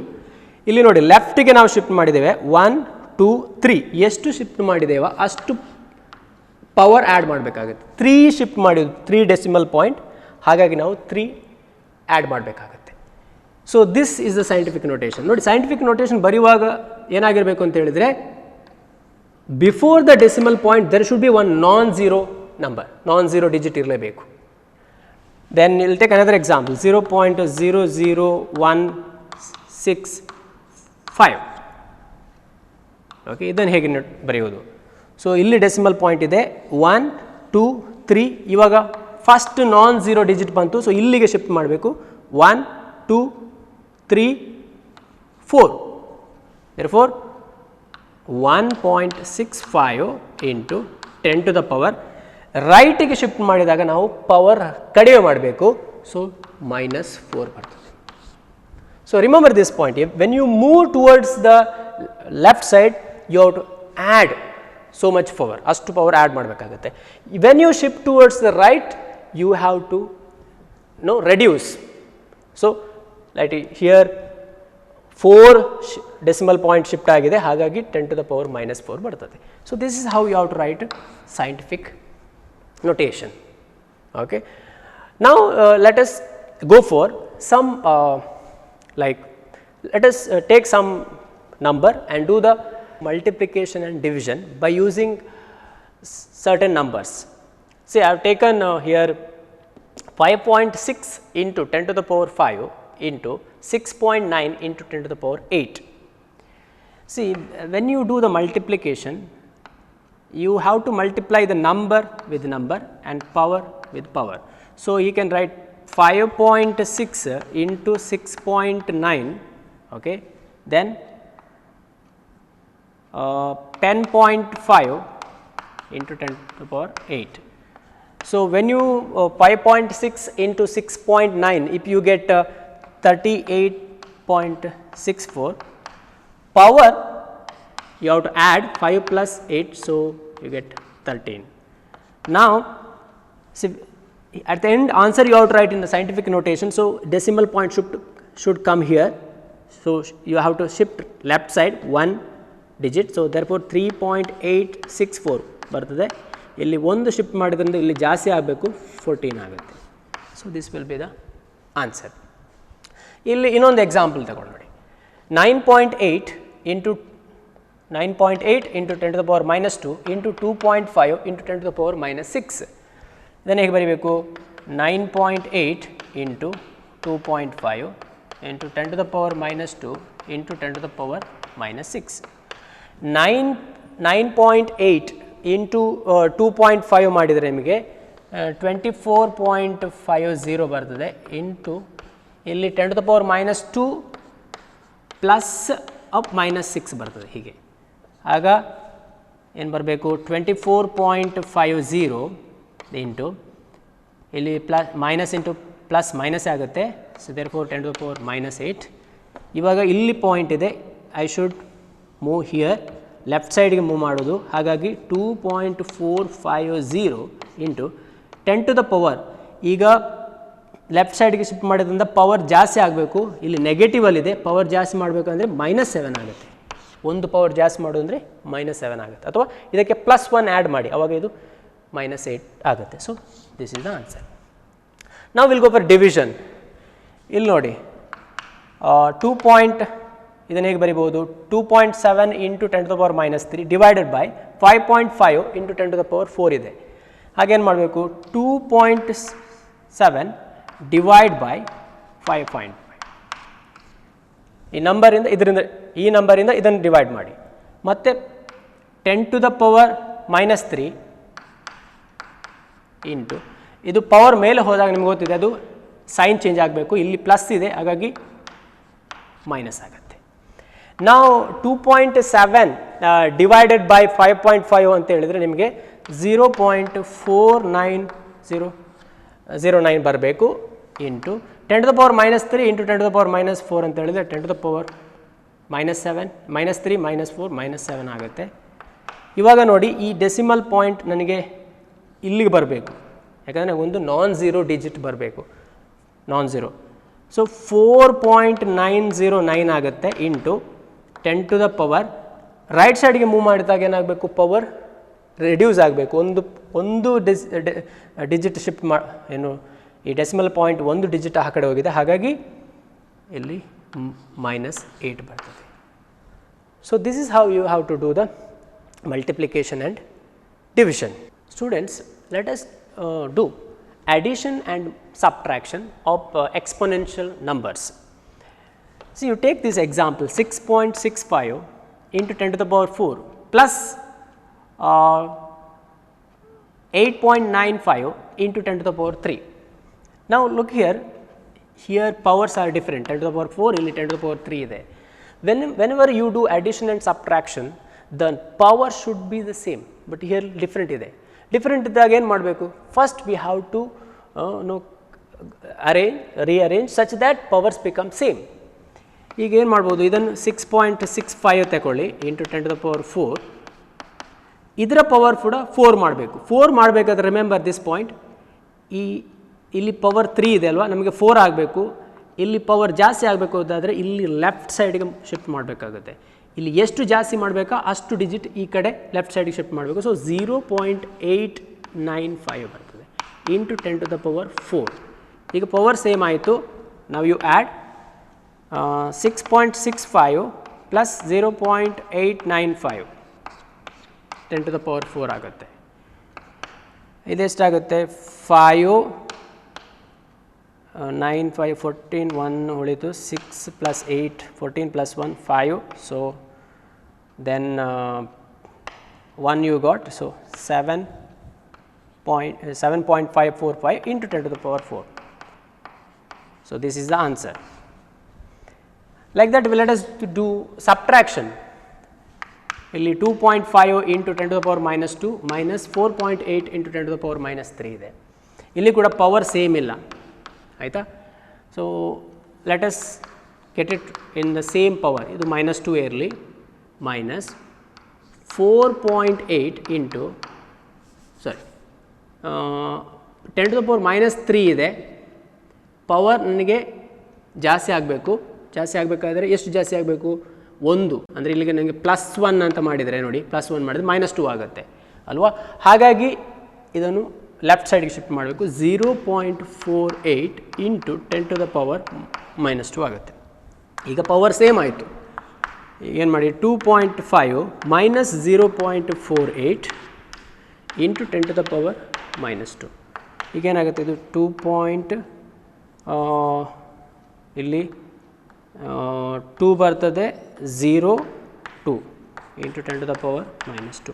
S1: ಇಲ್ಲಿ ನೋಡಿ ಲೆಫ್ಟಿಗೆ ನಾವು ಶಿಫ್ಟ್ ಮಾಡಿದ್ದೇವೆ 1 2 3 ಎಷ್ಟು ಶಿಫ್ಟ್ ಮಾಡಿದ್ದೇವೆ ಅಷ್ಟು ಪವರ್ ಆ್ಯಡ್ ಮಾಡಬೇಕಾಗುತ್ತೆ. 3 ಶಿಫ್ಟ್ ಮಾಡಿದ್ದು 3 ಡೆಸಿಮಲ್ ಪಾಯಿಂಟ್, ಹಾಗಾಗಿ ನಾವು 3 ಆ್ಯಡ್ ಮಾಡಬೇಕಾಗುತ್ತೆ. So this is the scientific notation. ನೋಡಿ ಸೈಂಟಿಫಿಕ್ ನೋಟೇಷನ್ ಬರೆಯುವಾಗ ಏನಾಗಿರಬೇಕು ಅಂತ ಹೇಳಿದರೆ before the decimal point there should be one non zero number, non zero digit ಇರಲೇಬೇಕು. Then will take another example 0.00165. Okay, ಇದನ್ನು ಹೇಗೆ ಬರೆಯೋದು? ಸೊ ಇಲ್ಲಿ ಡೆಸಿಮಲ್ ಪಾಯಿಂಟ್ ಇದೆ 1 2 3. ಇವಾಗ ಫಸ್ಟ್ ನಾನ್ ಝೀರೋ ಡಿಜಿಟ್ ಬಂತು, ಸೊ ಇಲ್ಲಿಗೆ ಶಿಫ್ಟ್ ಮಾಡಬೇಕು 1 2 3 4. therefore 1.65 into 10 to the power ರೈಟಿಗೆ ಶಿಫ್ಟ್ ಮಾಡಿದಾಗ ನಾವು ಪವರ್ ಕಡಿಮೆ ಮಾಡಬೇಕು. ಸೊ -4 ಬರ್ತದೆ. So remember this point, when you move towards the left side you have to add so much power, ಅಷ್ಟು ಪವರ್ ಆ್ಯಡ್ ಮಾಡಬೇಕಾಗುತ್ತೆ. When you shift towards the right you have to reduce. So light here 4 decimal point shift ಆಗಿದೆ, ಹಾಗಾಗಿ 10 to the power -4 ಬರ್ತದೆ. So this is how you have to write scientific notation. Okay, now let us go for some let us take some number and do the multiplication and division by using certain numbers. See, I have taken here 5.6 into 10 to the power 5 into 6.9 into 10 to the power 8. See, when you do the multiplication, you have to multiply the number with number and power with power. So you can write 5.6 into 6.9, okay, then 10.5 into 10 to the power 8. So when you 5.6 into 6.9, if you get 38.64, power you have to add 5 plus 8, so you get 13. Now see, at the end answer you have to write in the scientific notation. So decimal point should come here, so you have to shift left side 1 digit. So therefore 3.864 ಬರ್ತದೆ. ಇಲ್ಲಿ ಒಂದು shift ಮಾಡಿದ್ರಿಂದ ಇಲ್ಲಿ ಜಾಸ್ತಿ ಆಗಬೇಕು, 14 ಆಗುತ್ತೆ. So this will be the answer. ಇಲ್ಲಿ ಇನ್ನೊಂದು ಎಕ್ಸಾಂಪಲ್ ತಗೊಂಡು ನೋಡಿ, 9.8 into 10 to the power -2 into 2.5 into 10 to the power -6. ಇದನ್ನು ಹೇಗೆ ಬರೀಬೇಕು? 9.8 into 2.5 into 10 to the power -2 into 10 to the power -6. 9.8 into 2.5 ಮಾಡಿದರೆ ನಿಮಗೆ 24.50 ಬರ್ತದೆ, ಇಂಟು ಇಲ್ಲಿ 10 to the power -2 plus up -6 ಬರ್ತದೆ. ಹೀಗೆ ಆಗ ಏನು ಬರಬೇಕು? 24.50 ಇಂಟು ಇಲ್ಲಿ plus minus into plus minus ಆಗುತ್ತೆ. So therefore 10 to the power -8. ಇವಾಗ ಇಲ್ಲಿ ಪಾಯಿಂಟ್ ಇದೆ, I should move here, left ಸೈಡ್ಗೆ ಮೂವ್ ಮಾಡೋದು. ಹಾಗಾಗಿ 2.450 ಇಂಟು 10 to the power, ಈಗ ಲೆಫ್ಟ್ ಸೈಡ್ಗೆ ಶಿಫ್ಟ್ ಮಾಡೋದ್ರಿಂದ ಪವರ್ ಜಾಸ್ತಿ ಆಗಬೇಕು. ಇಲ್ಲಿ ನೆಗೆಟಿವಲ್ಲಿದೆ, ಪವರ್ ಜಾಸ್ತಿ ಮಾಡಬೇಕಂದ್ರೆ -7 ಆಗುತ್ತೆ. ಒಂದು ಪವರ್ ಜಾಸ್ತಿ ಮಾಡೋದು ಅಂದರೆ -7 ಆಗುತ್ತೆ, ಅಥವಾ ಇದಕ್ಕೆ +1 ಆ್ಯಡ್ ಮಾಡಿ, ಅವಾಗ ಇದು -8 ಆಗುತ್ತೆ. So this is the answer. ನಾವು ವಿಲ್ ಗೋ ಫಾರ್ ಡಿವಿಷನ್. ಇಲ್ಲಿ ನೋಡಿ 2. ಇದನ್ನು ಹೇಗೆ ಬರಿಬೋದು? 2.7 into 10 to the power -3 divided by 5.5 into 10 to the power 4 ಇದೆ. ಹಾಗೇನು ಮಾಡಬೇಕು? 2.7 ಡಿವೈಡ್ ಬೈ 5.5. ಈ ನಂಬರಿಂದ ಈ ನಂಬರಿಂದ ಇದನ್ನು ಡಿವೈಡ್ ಮಾಡಿ, ಮತ್ತು 10 to the power -3 ಇಂಟು ಇದು ಪವರ್ ಮೇಲೆ ಹೋದಾಗ ನಿಮ್ಗೆ ಗೊತ್ತಿದೆ ಅದು ಸೈನ್ ಚೇಂಜ್ ಆಗಬೇಕು. ಇಲ್ಲಿ ಪ್ಲಸ್ ಇದೆ, ಹಾಗಾಗಿ ಮೈನಸ್ ಆಗುತ್ತೆ. ನಾವು 2.7 ಡಿವೈಡೆಡ್ ಬೈ 5.5 ಅಂತ ಹೇಳಿದರೆ ನಿಮಗೆ 0.4909 ಬರಬೇಕು, into 10 to the power -3 into 10 to the power -4 ಅಂತ ಹೇಳಿದರೆ 10 to the power -7 -3 -4 -7 ಆಗುತ್ತೆ. ಇವಾಗ ನೋಡಿ, ಈ ಡೆಸಿಮಲ್ ಪಾಯಿಂಟ್ ನನಗೆ ಇಲ್ಲಿಗೆ ಬರಬೇಕು, ಯಾಕಂದರೆ ಒಂದು ನಾನ್ ಝೀರೋ ಡಿಜಿಟ್ ಬರಬೇಕು, ನಾನ್ ಝೀರೋ. ಸೊ 4.909 ಆಗುತ್ತೆ into 10 to the power right ಸೈಡ್ಗೆ ಮೂವ್ ಮಾಡಿದಾಗ ಏನಾಗಬೇಕು, ಪವರ್ ರೆಡ್ಯೂಸ್ ಆಗಬೇಕು, ಒಂದು ಡಿಜಿಟ್ ಶಿಫ್ಟ್ ಏನು ಈ ಡೆಸಿಮಲ್ ಪಾಯಿಂಟ್ ಒಂದು ಡಿಜಿಟ್ ಆ ಕಡೆ ಹೋಗಿದೆ, ಹಾಗಾಗಿ ಇಲ್ಲಿ -8 ಬರ್ತದೆ. So this is how you have to do the multiplication and division. Students, let us do addition and subtraction of exponential numbers. So you take this example 6.65 into 10 to the power 4 plus 8.95 into 10 to the power 3. Now look here powers are different, 10 to the power 4 ಇಲ್ಲಿ 10 to the power 3 ಇದೆ. Whenever you do addition and subtraction, the power should be the same, but here different ಇದೆ. Different ಇದ್ದಾಗ ಏನು ಮಾಡಬೇಕು, first we have to rearrange such that powers become same. ಈಗ ಏನು ಮಾಡ್ಬೋದು, ಇದನ್ನು 6.65 ತಗೊಳ್ಳಿ ಇಂಟು 10 to the power 4, ಇದರ ಪವರ್ ಕೂಡ 4 ಮಾಡಬೇಕು. 4 ಮಾಡಬೇಕಾದ್ರೆ ರಿಮೆಂಬರ್ ದಿಸ್ ಪಾಯಿಂಟ್, ಇಲ್ಲಿ ಪವರ್ 3 ಇದೆ ಅಲ್ವಾ, ನಮಗೆ 4 ಆಗಬೇಕು. ಇಲ್ಲಿ ಪವರ್ ಜಾಸ್ತಿ ಆಗಬೇಕು ಅಂತಾದರೆ ಇಲ್ಲಿ ಲೆಫ್ಟ್ ಸೈಡ್ಗೆ ಶಿಫ್ಟ್ ಮಾಡಬೇಕಾಗುತ್ತೆ. ಇಲ್ಲಿ ಎಷ್ಟು ಜಾಸ್ತಿ ಮಾಡಬೇಕಾ ಅಷ್ಟು ಡಿಜಿಟ್ ಈ ಕಡೆ ಲೆಫ್ಟ್ ಸೈಡ್ಗೆ ಶಿಫ್ಟ್ ಮಾಡಬೇಕು. ಸೊ 0.895 ಬರ್ತದೆ ಇಂಟು 10 to the power 4. ಈಗ ಪವರ್ ಸೇಮ್ ಆಯಿತು. ನಾವು you add 6.65 plus 0.895 10 to the power 4 ಆಗುತ್ತೆ. ಇದೆಷ್ಟಾಗುತ್ತೆ, 5 9 5 14 1 ಉಳಿತು, 6 plus 8 14 plus 1 5. So then 1 you got, so 7.545 into 10 to the power 4. So this is the answer. Like that, let us do subtraction. ಇಲ್ಲಿ 2.5 into 10 to the power minus 2 minus 4.8 into 10 to the power minus 3 ಇದೆ. ಇಲ್ಲಿ ಕೂಡ power same ಇಲ್ಲ ಆಯಿತಾ. So let us get it in the same power. ಇದು -2 ಇರಲಿ, minus 4.8 into 10 to the power minus 3 ಇದೆ. Power ನನಗೆ ಜಾಸ್ತಿ ಆಗಬೇಕು. ಜಾಸ್ತಿ ಆಗಬೇಕಾದ್ರೆ ಎಷ್ಟು ಜಾಸ್ತಿ ಆಗಬೇಕು, 1. ಅಂದರೆ ಇಲ್ಲಿಗೆ ನನಗೆ +1 ಅಂತ ಮಾಡಿದರೆ ನೋಡಿ, +1 ಮಾಡಿದರೆ -2 ಆಗುತ್ತೆ ಅಲ್ವಾ. ಹಾಗಾಗಿ ಇದನ್ನು ಲೆಫ್ಟ್ ಸೈಡ್ಗೆ ಶಿಫ್ಟ್ ಮಾಡಬೇಕು. 0.48 ಇಂಟು 10 to the power -2 ಆಗುತ್ತೆ. ಈಗ ಪವರ್ ಸೇಮ್ ಆಯಿತು. ಏನು ಮಾಡಿ, 2.5 minus 0.48 into 10 to the power -2. ಈಗೇನಾಗುತ್ತೆ, ಇದು 2. ಇಲ್ಲಿ 2 ಬರ್ತದೆ, 0.2 into 10 to the power -2.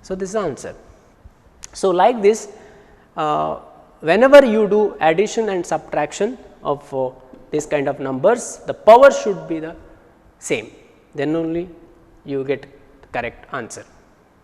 S1: So this is the answer. So like this, whenever you do addition and subtraction of this kind of numbers, the power should be the same, then only you get the correct answer.